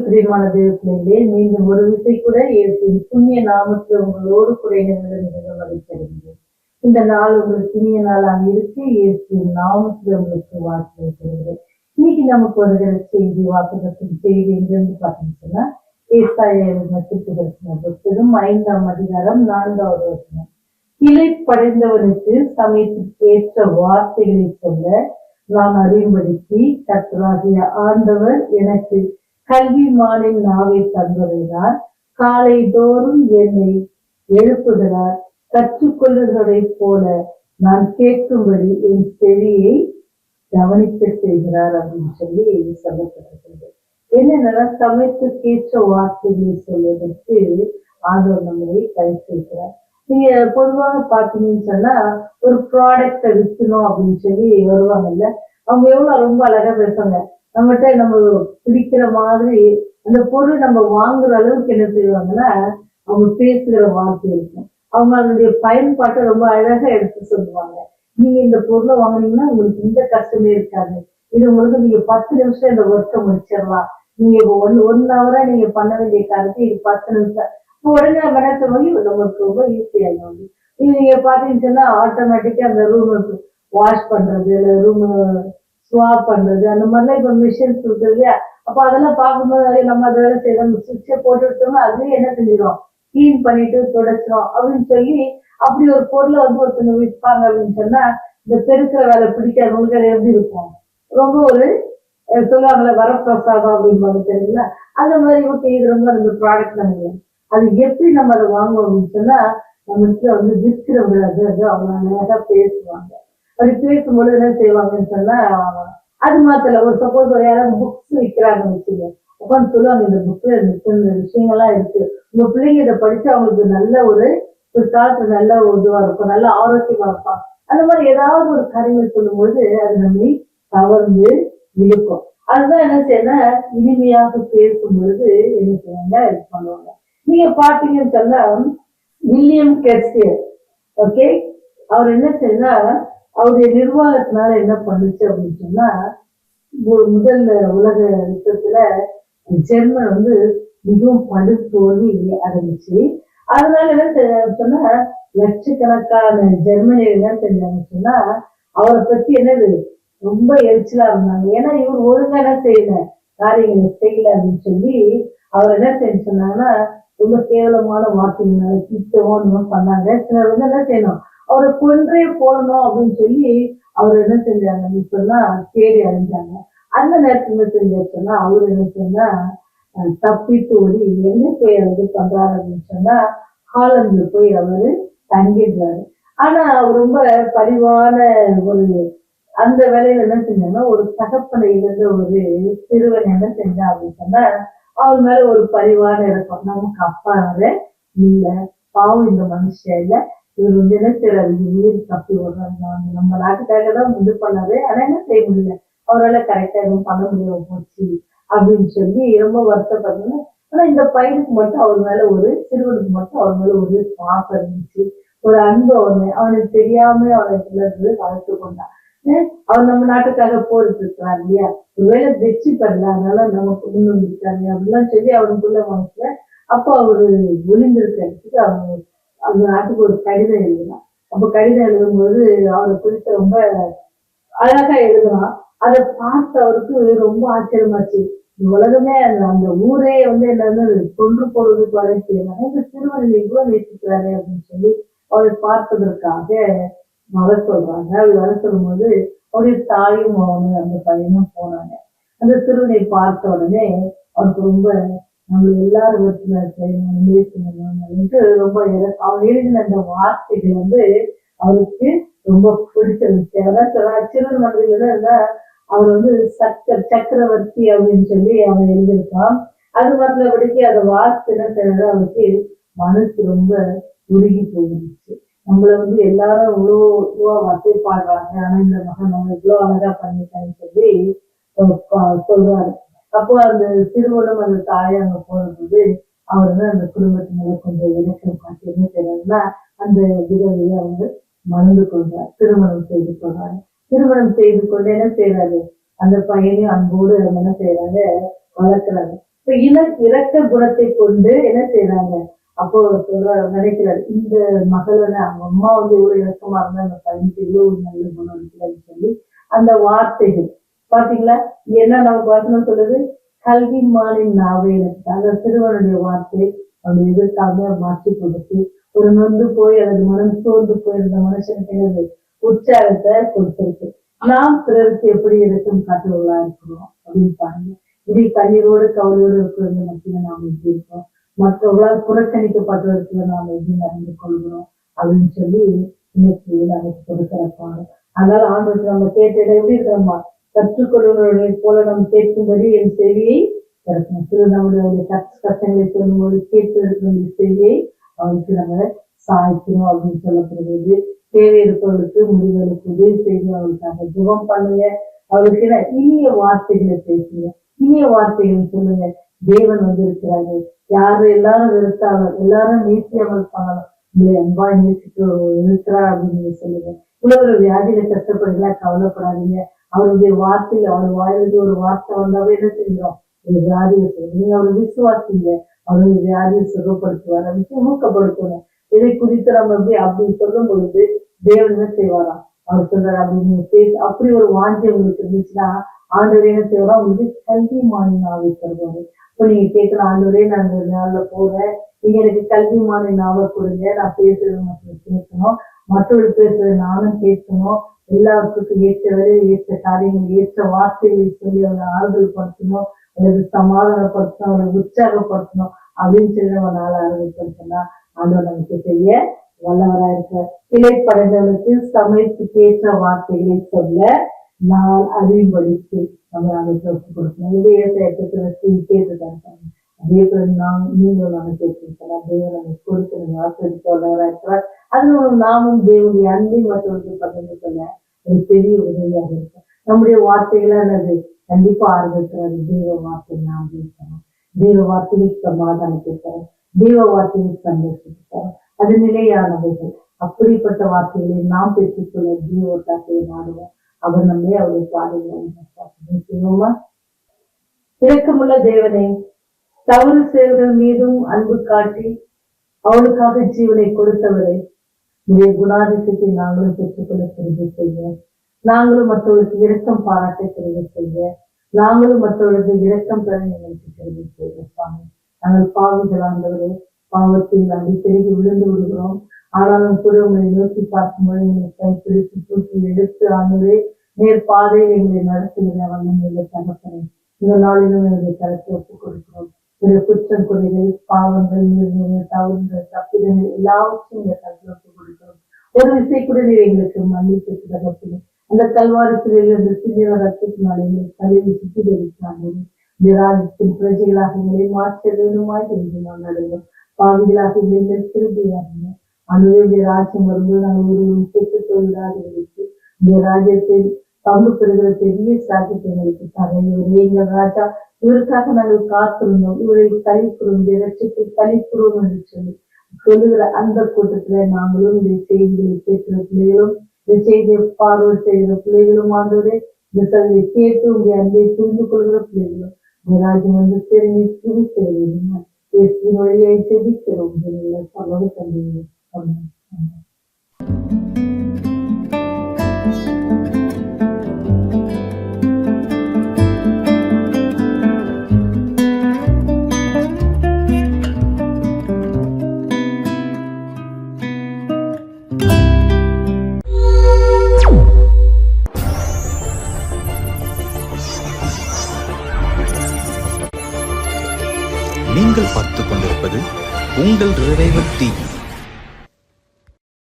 பிரியமான தேவ பிள்ளைகளே, மீண்டும் ஒரு விசை கூட இயேசுவின் புண்ணிய நாமத்தில் உங்களோடு கூட இணைவதை மதிப்பிடுகிறேன். இந்த நாள் உங்களுக்கு இனிய நாளாக இருக்கு. இயேசுவின் நாமத்தில் உங்களுக்கு வாழ்த்து தருகிறேன். இன்னைக்கு நமக்கு வருகிற செய்தி வாக்குதத்தின் செய்தி எங்கிருந்து பார்த்தீங்கன்னு சொன்னா, ஏசாயா தீர்க்கதரிசன புத்தகம் 5ஆம் அதிகாரம் 4வது வசனம். கிளை படைந்தவனுக்கு சமயத்திற்கு ஏற்ற வார்த்தைகளை சொல்ல நான் அறியும்படிக்கு கர்த்தராகிய ஆண்டவர் எனக்கு கல்விமானின் நாவை தந்ததினால் காலை தோறும் என்னை எழுப்புகிறார். கற்றுக்கொள்ளுகிறதை போல நான் கேட்கும்படி என் செவியை கவனிக்க செய்கிறார் அப்படின்னு சொல்லி சொல்லப்பட்டிருக்கிறது. என்னென்னா சமயத்திற்கேற்ற வார்த்தைகளை சொல்வதற்கு ஆண்டவர் நம்மளை கை செய்கிறார். நீங்க பொதுவாக பாத்தீங்கன்னு சொன்னா ஒரு ப்ராடக்ட விற்கணும் அப்படின்னு சொல்லி வருவாங்கல்ல, அவங்க எவ்வளவு ரொம்ப அழகா பேசுவாங்க. நம்மகிட்ட நம்ம பிடிக்கிற மாதிரி அந்த பொருள் நம்ம வாங்குற அளவுக்கு என்ன செய்வாங்கன்னா அவங்க பேசுகிற வார்த்தை இருக்கும். அவங்க அதனுடைய பயன்பாட்டை ரொம்ப அழகா எடுத்து சொல்லுவாங்க. நீங்க இந்த பொருளை வாங்கினீங்கன்னா உங்களுக்கு இந்த கஷ்டமே இருக்காது, இது உங்களுக்கு நீங்க 10 நிமிஷம் இந்த ஒர்க்கை முடிச்சிடலாம், நீங்க ஒன் ஹவரா நீங்க பண்ண வேண்டிய காரியத்தை இது 10 நிமிஷம் உடனே மனசு போய் நமக்கு ரொம்ப ஈஸியாகும். இது நீங்க பாத்தீங்கன்னா ஆட்டோமேட்டிக்கா அந்த ரூம் வாஷ் பண்றது, இல்ல ரூம் ஸ்வாப் பண்றது, அந்த மாதிரிலாம் இப்ப மிஷின்ஸ் இருக்கு இல்லையா? அப்ப அதெல்லாம் பார்க்கும்போது நம்ம அதை செய்யறோம், சுவிட்சை போட்டு விட்டோம்னா அதுவே என்ன செஞ்சிடும், கிளீன் பண்ணிட்டு துடைச்சிடும் அப்படின்னு சொல்லி அப்படி ஒரு பொருளை ஒருத்தவங்க விற்பாங்க அப்படின்னு சொன்னா இந்த பெருக்கிற வேலை பிடிக்காதவங்களுக்கு அது எப்படி இருக்கும், ரொம்ப ஒரு சொல்லுவாங்கல்ல வரப்பிரசாதம் அப்படின்னு தெரியுங்களா? அந்த மாதிரி ஓகே இது ரொம்ப அந்த ப்ராடக்ட் நம்ம அது எப்படி நம்ம அதை வாங்குவோம் அப்படின்னு சொன்னா நம்ம விற்கிறவங்க அவங்க அழகா பேசுவாங்க. அப்படி பேசும்பொழுது என்ன செய்வாங்கன்னு சொன்னா அது மாத்திர ஒரு சப்போஸ் ஒரு யாராவது புக்ஸ் விற்கிறாங்கன்னு வச்சுங்க, அப்பன்னு சொல்லுவாங்க இந்த புக்ல இந்த விஷயங்கள்லாம் இருக்கு, உங்க பிள்ளைங்க இதை படிச்சு அவங்களுக்கு நல்ல ஒரு காலத்துல நல்ல இதுவா இருக்கும், நல்ல ஆரோக்கியமா இருப்பாங்க. அந்த மாதிரி ஏதாவது ஒரு காரியங்கள் சொல்லும்போது அது நம்மை கவர்ந்து இழுக்கும். அதுதான் என்ன செய்யணும், இனிமையாக பேசும்பொழுது என்ன செய்வாங்க இது பண்ணுவாங்க. நீங்க பாத்தீங்கன்னு சொன்னா வில்லியம் ஷேக்ஸ்பியர், ஓகே, அவர் என்ன செய்யனா அவருடைய நிர்வாகத்தினால என்ன பண்ணுச்சு அப்படின்னு சொன்னா முதல் உலக யுத்தத்துல ஜெர்மன் மிகவும் படுதோல்வி அடைஞ்சிச்சு. அதனால என்ன சொன்னா லட்சக்கணக்கான ஜெர்மனியர் என்ன செஞ்சாங்கன்னு சொன்னா அவரை பத்தி என்னது ரொம்ப எரிச்சலா இருந்தாங்க. ஏன்னா இவர் ஒழுங்கா என்ன செய்யல, காரியங்களை செய்யல அப்படின்னு சொல்லி அவர் என்ன செய்ய சொன்னாங்கன்னா ரொம்ப கேவலமான வார்த்தைகளால திட்டவும் பண்ணாங்க. சிலர் என்ன செய்யணும், அவரை கொன்றே போடணும் அப்படின்னு சொல்லி அவர் என்ன செஞ்சாங்க சொன்னா தேடி அடைஞ்சாங்க. அந்த நேரத்துல என்ன செஞ்சா சொன்னா அவரு என்ன சொன்னா தப்பித்து ஓடி எங்க போய் பண்றாரு அப்படின்னு சொன்னா ஹாலந்துல போய் அவரு தங்கிடுறாரு. ஆனா அவர் ரொம்ப பரிவான ஒரு அந்த வேலையில என்ன செஞ்சாங்கன்னா ஒரு தகப்பனை இழந்த ஒரு சிறுவன் என்ன செஞ்சா அப்படின்னு சொன்னா அவர் மேல ஒரு பரிவான இருக்கும், நமக்கு அப்பா இல்ல பாவம் இந்த மனுஷன் இல்ல, இவர் என்ன செய்யறாரு உயிர் தப்பி விடுறாங்க, நம்ம நாட்டுக்காக தான் இது பண்ணாரு, ஆனா என்ன செய்ய முடியல, அவரால் கரெக்டா எதுவும் பண்ண முடியாம போச்சு அப்படின்னு சொல்லி ரொம்ப வருத்தப்படுறாங்க. ஆனா இந்த பையனுக்கு மட்டும் அவர் மேல ஒரு சிறுவனுக்கு மட்டும் அவர் மேல ஒரு பாசம் இருந்துச்சு, ஒரு அன்பு அவனுக்கு தெரியாம அவனுக்கு வளர்த்து கொண்டான். அவர் நம்ம நாட்டுக்காக போரிட்டு இருக்கிறார் இல்லையா, ஒருவேளை வெற்றி பெறல அதனால நமக்கு முன்னிருக்காங்க அப்படிலாம் சொல்லி அவனுக்குள்ள மனசுல அப்போ அவரு ஒளிந்திருக்கிறதுக்கு அவங்க அந்த நாட்டுக்கு ஒரு கடிதம் எழுதலாம். அப்ப கடிதம் எழுதும்போது அவரை குறித்து ரொம்ப அழகா எழுதலாம். அதை பார்த்து அவருக்கு ரொம்ப ஆச்சரியமாச்சு. உலகமே அந்த ஊரே என்ன கொன்று போடுறதுக்கு வரை செய்யறாங்க, இந்த சிறுவர்கள் இவ்வளவு நேசிக்கிறாரு அப்படின்னு சொல்லி அவரை பார்ப்பதற்காக வர சொல்றாங்க. அப்படி வர சொல்லும் போது அவருடைய தாயும் அவனு அந்த பையனும் போனாங்க. அந்த சிறுவனை பார்த்த உடனே அவருக்கு ரொம்ப நம்ம எல்லாரும் நேசணும் ரொம்ப அவர் எழுதின அந்த வார்த்தைகள் அவருக்கு ரொம்ப பிடிச்சிருந்துச்சு. அதான் சொல்றா சிறுவன் மனதில இருந்தா அவர் சக்கரவர்த்தி அப்படின்னு சொல்லி அவன் எழுதியிருக்கான். அது மற்றபடிக்கு அதை வார்த்தை என்ன செய்யறது அவருக்கு மனசு ரொம்ப உருகி போயிருந்துச்சு. நம்மள எல்லாரும் இவ்வளோ வசை பாடுறாங்க, ஆனா இந்த மகன் நம்ம இவ்வளவு அழகா பண்ணிட்டான்னு சொல்லி சொல்றாரு. அப்போ அந்த சிறுவனும் அந்த தாயை அங்க போகும்போது அவர் அந்த குடும்பத்தினால கொஞ்சம் இலக்கம் காட்டி என்ன செய்யறாருன்னா அந்த விதவையை மணந்து கொள்றாரு, திருமணம் செய்து கொள்றாரு. திருமணம் செய்து கொண்டு என்ன செய்யறாரு, அந்த பையனையும் அன்போடு என்ன செய்யறாங்க வளர்க்குறாங்க. இப்ப இரக்க குணத்தை கொண்டு என்ன செய்யறாங்க? அப்போ நினைக்கிறாரு, இந்த மகளோட அவங்க அம்மா இவ்வளவு இறக்கமா இருந்தா அந்த பையனுக்கு இவ்வளவு நல்ல குணம் இருக்குன்னு சொல்லி அந்த வார்த்தைகள் பாத்தீங்களா? என்ன நமக்கு வசனம் சொல்லுது? கல்விமானின் நாவே எனக்கு அந்த சிறுவனுடைய வார்த்தை அவருடைய எதிர்க்காக மாற்றி கொடுத்து ஒரு நொந்து போய் அல்லது மனம் சோர்ந்து போயிருந்த மனுஷனுக்கு என்னது உற்சாகத்தை கொடுத்திருக்கு. நாம் பிறருக்கு எப்படி இருக்கும் காட்டுவர்களா இருக்கிறோம் அப்படின்னு பாருங்க. இப்படி கண்ணீரோடு கவலையோடு இருக்கிறவங்க மத்தியில நாம் எப்படி இருக்கோம், மற்றவர்களால் புறக்கணிக்கப்பட்டவர்களை நாம் எப்படி நடந்து கொள்கிறோம் அப்படின்னு சொல்லி இன்னைக்கு நமக்கு கொடுக்கிறப்பாங்க. அதனால ஆண்டவருக்கு நம்ம கேட்ட எப்படி இருக்கிறோமா? கற்றுக்கொள்வதை போல நம்ம கேட்கும்படி என் செவியை திறக்கணும். சிறு நம்மளுடைய கஷ்டங்களை சொல்லும்போது கேட்டு இருக்கிற செவியை அவருக்கு நம்ம சாய்க்கணும் அப்படின்னு சொல்லப்படுகிறது. தேவை இருப்பவர்களுக்கு முடிவுகளுக்கு உதவி செய்ய அவளுக்காக ஜெபம் பண்ணுங்க. அவளுக்கு இனிய வார்த்தைகளை பேசுங்க, இனிய வார்த்தைகள் சொல்லுங்க. தேவன் இருக்கிறாரு. யாரு எல்லாரும் வெறுத்தாலும் எல்லாரும் நேசியாமல் பண்ணலாம், உங்களை அன்பா நேசிக்க இருக்கிறார் அப்படின்னு நீங்க சொல்லுங்க. இவ்வளவு வியாதியில கஷ்டப்படுங்களா, கவலைப்படாதீங்க. அவருடைய வார்த்தையில அவர் வாயிலிருந்து ஒரு வார்த்தை வந்தாவே என்ன செஞ்சோம்? ஒரு வியாதியை சொல்லுங்க. நீங்க அவரை விசுவாசிங்க, அவருடைய வியாதியை சுகப்படுத்துவார், ஊக்கப்படுத்தணும். இதை குறித்து நம்ம அப்படி சொல்லும் பொழுது தேவன் என்ன செய்வாராம்? அவர் சொல்றாரு அப்படின்னு பேச அப்படி ஒரு வாஞ்சி உங்களுக்கு இருந்துச்சுன்னா ஆண்டவரே என்ன செய்வாரா? உங்களுக்கு கல்வி மாநில தருவாரு. இப்ப நீங்க கேட்கலாம், ஆண்டவரே நான் இந்த நாள்ல போறேன், நீங்க எனக்கு கல்வி மாநில நாவை கொடுங்க, நான் பேசுறது மக்கள் கேட்கணும், மற்றவர்கள் பேசுறது நானும் கேட்கணும், எல்லாத்துக்கும் ஏற்ற வேலை ஏற்ற காரியங்கள் ஏற்ற வார்த்தைகளை சொல்லி அவங்களை ஆறுதல் படுத்தணும், அவருக்கு சமாதானப்படுத்தணும், அவரை உற்சாகப்படுத்தணும் அப்படின்னு சொல்லி நம்ம நாளை ஆரம்பிப்படுத்தினா ஆண்டவர் நமக்கு செய்ய வல்லவரா இருக்க. இலைப்படைந்தவனுக்கு சமயத்துக்கு ஏற்ற வார்த்தைகளை சொல்ல நான் அறிவுபடிக்கு நம்ம அதை ஒப்பு கொடுக்கணும். இதே கேட்டுட்டாங்க. அதே போல நீங்கள் நம்ம கேட்டிருக்கலாம். தேவன் நமக்கு கொடுக்கிற வார்த்தைக்கு வல்லவரா இருக்கிறார். அது நாமும் தேவனுடைய அன்பை மற்றவர்களுக்கு பகிர்ந்து கொள்ள ஒரு பெரிய உதவியாக இருக்கும். நம்முடைய வார்த்தைகளா என்னது? கண்டிப்பா ஆரம்பிக்கிறாரு. தெய்வ வார்த்தை நாம் பேசணும், தெய்வ வார்த்தைக்கு சமாதானத்தை தரும், தெய்வ வார்த்தைக்கு சந்தோஷத்தை தரும், அது நிலையானவைகள். அப்படிப்பட்ட வார்த்தைகளை நாம் பெற்றுக்கொள்ள தெய்வ வார்த்தையை நாடுவோம். அவர் நம்மே அவருடைய பாதைகளை செய்வோமா? இரக்கமுள்ள தேவனே, தவறு செயல்கள் மீதும் அன்பு காட்டி அவளுக்காக ஜீவனை கொடுத்தவரை உடைய குணாதிசயத்தை நாங்களும் பெற்றுக்கொள்ள தெரிவு செய்ய, நாங்களும் மற்றவர்களுக்கு இரக்கம் பாராட்ட தெரிவு செய்ய, நாங்களும் மற்றவர்களுக்கு இரக்கம் பெற எங்களுக்கு தெரிவு செய்ய. சுவாமி, நாங்கள் பாவிகளாண்டவரே, பாவத்தில் அடிக்கடி விழுந்து விடுகிறோம். ஆனாலும் கூட உங்களை நோக்கி பார்க்கும்போது எங்களை கைப்பிடித்து தூக்கி எடுத்து ஆண்டவரே நேர் பாதையில் எங்களை நடத்துகிற வல்லமையுள்ள தகப்பனை இந்த நாளிலும் எங்களை கருத்தை ஒப்புக் கொடுக்கிறோம். இந்த குற்றம் குறைகள், பாவங்கள், நீர்நிலை தவறுகள், தப்பிதங்கள் எல்லாவற்றையும் எங்களை கருத்தை ஒப்புக் கொடுக்கிறோம். ஒரு விசை கூட நீர் எங்களுக்கு மன்னித்து தகப்பனே, அந்த கல்வாரி சிலையில் அந்த சிறிய ரத்தத்தினால் எங்களை கழுவி சுத்திகரிக்கிறாங்க. இந்த ராஜ்யத்தின் பிரஜைகளாக எங்களை மாற்ற வேண்டுமாய் என்று நான் நடுவோம். பாவிகளாக எங்கள் திரும்பியாருங்க. அனுடைய ராஜ்யம் வரும்போது நாங்கள் ஒருவரும் கேட்டுக் கொள்ளாத வைத்து இந்த ராஜ்யத்தை பங்கு பெறுகிற பெரிய சாத்தியத்தை எங்களுக்கு தரையுடைய எங்கள் ராஜா, இவருக்காக நாங்கள் காத்திருந்தோம், இவரை கழிப்புறோம், இந்த லட்சத்தை கழிப்புறோம் என்று சொல்லி சொல்லுகிற அந்த கூட்டத்துல நாங்களும் இந்த செய்திகளை கேட்கிற பிள்ளைகளும், இந்த செய்தியை பார்வை செய்கிற பிள்ளைகளும், ஆண்டவரே இந்த சதியை கேட்டு உங்களுடைய அன்பை புரிந்து கொள்கிற பிள்ளைகளும் இந்த ராஜ்யம் தெரிஞ்சு புது செய்வீங்க. இயேசுவின் வழியை செபிக்கிறோம் சமூக தந்தையை. நீங்கள் பார்த்துக் கொண்டிருப்பது உங்கள் ரிவைவல் டிவி.